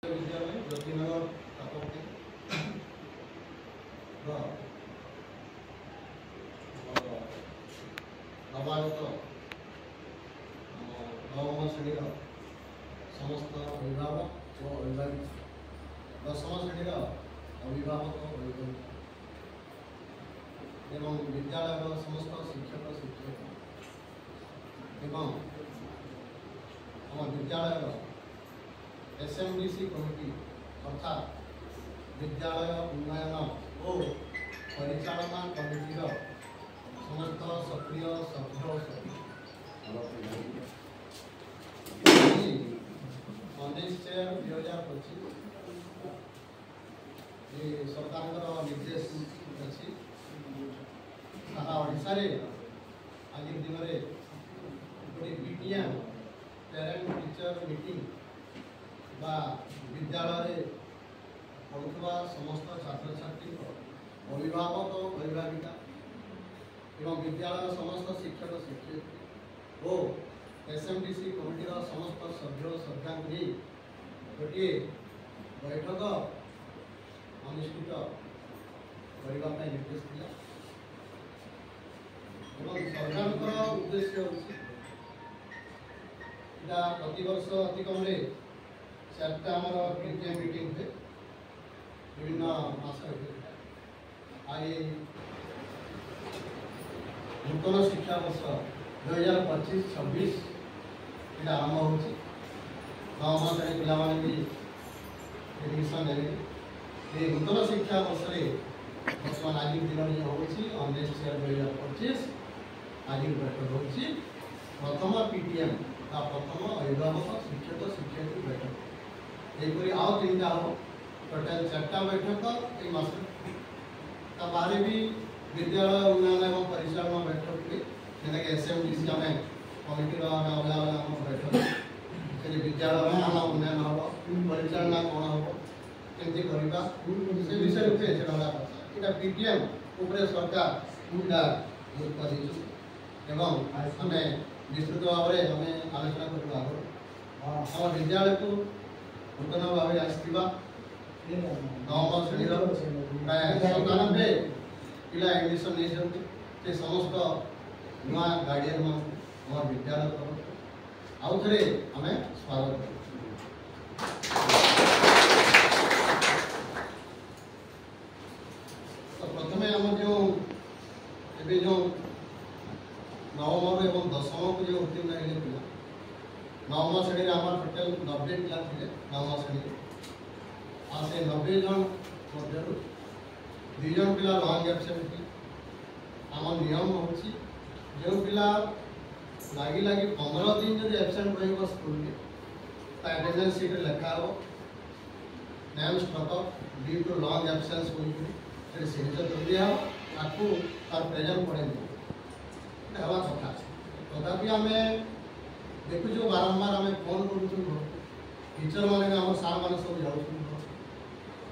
विद्यालय ज्योतिनगर नवागत नवम श्रेणी समस्त अभिभावक और अभिभाविका दशम श्रेणी अभिभावक एवं विद्यालय समस्त शिक्षक शिक्षक एवं आम विद्यालय एसएमडीसी कमिटी अर्थात विद्यालय उन्नयन और परिचालना कमिटी समस्त सक्रिय सभ्य उन्नीस चेयर 2025 ये सरकार निर्देश अच्छी सारा ओडिशा रे आज दिन में गोटे पीटीएम पेरेंट टीचर मीटिंग बा विद्यालय पढ़ुवा समस्त छात्र छात्री अभिभावक अभिभाविका एवं विद्यालय समस्त शिक्षक शिक्षक और एसएमडीसी कमिटी समस्त सभ्य श्रद्धा गोटे बैठक अनुष्ठित करने निर्देश दिला सरकार उद्देश्य प्रतिवर्ष अतिकम चार्टा आमर पीटीएम मीटिंग हुए विभिन्न मास आई नूतन शिक्षा वर्ष 2025-26 आरंभ हो नवम श्रेणी पिला भी एडमिशन ने नूतन शिक्षा वर्ष बर्तमान आज दिन में हो 19/2025 आज बैठक हो प्रथम पीटीएम प्रथम अभिभावक शिक्षक शिक्षक बैठक यहपरी आउ 3टा हम टोटाल 4टा बैठक एक मास बाहर भी विद्यालय उन्नयन एवं परिचालना बैठक हुए जेना एसएमडीसी आम कमिटी बैठक विद्यालय आम उन्नयन हम परिचालना कौन हम केमती करवा से विषय हुए यहाँ पीटीएम उपरे सरकार गुरुत्व दें आम विस्तृत भाव में आम आलोचना करवा आम विद्यालय को नूतन भाव आसवा नवम श्रेणी प्राय 97 पिला एडमिशन नहीं समस्त नुआ गार्डियन मान विद्यालय तरफ आउ थे आम स्वागत तो प्रथम आम जो जो नवम एवं दशम को जो उत्तीर्ण है पिला नवम श्रेणी आम टोटाल 90 पिला थे नवम श्रेणी आ से 90 जन मध्य 2 जन पिला लॉन्ग एब्सेंट आम नियम हो जो पिला लगी लगी 15 दिन जो एब्सेंट रही स्कूल में अटेंडेंस सीट लिखा हो name struck due to long absence signature कर दिया आपको तार प्रेजेंट पड़े हवा कथा तथापि आम देखु बारंबार आम फोन कर टीचर मैंने आम सार मैंने सब जाऊँ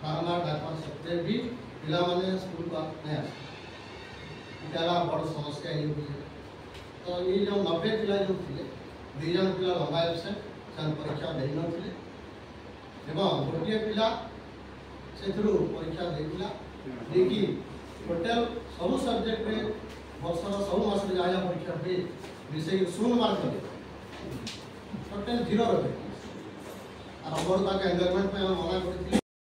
बारंबार डाक सत्वे भी पिला माने स्कूल को नहीं आसा बड़ समस्या ये तो ये जो 90 पिला जो थे 2 जन पिला लंबा एब्सेंट से परीक्षा दे नथिले गोटे पिला से परीक्षा देला देखी टोटाल सब सब्जेक्ट में वर्षर सब मास जहाँ परीक्षा हुए विषय 0 मार्क रहे टोटाल 0 रहे और हमर एनवायरमेंट में मना कर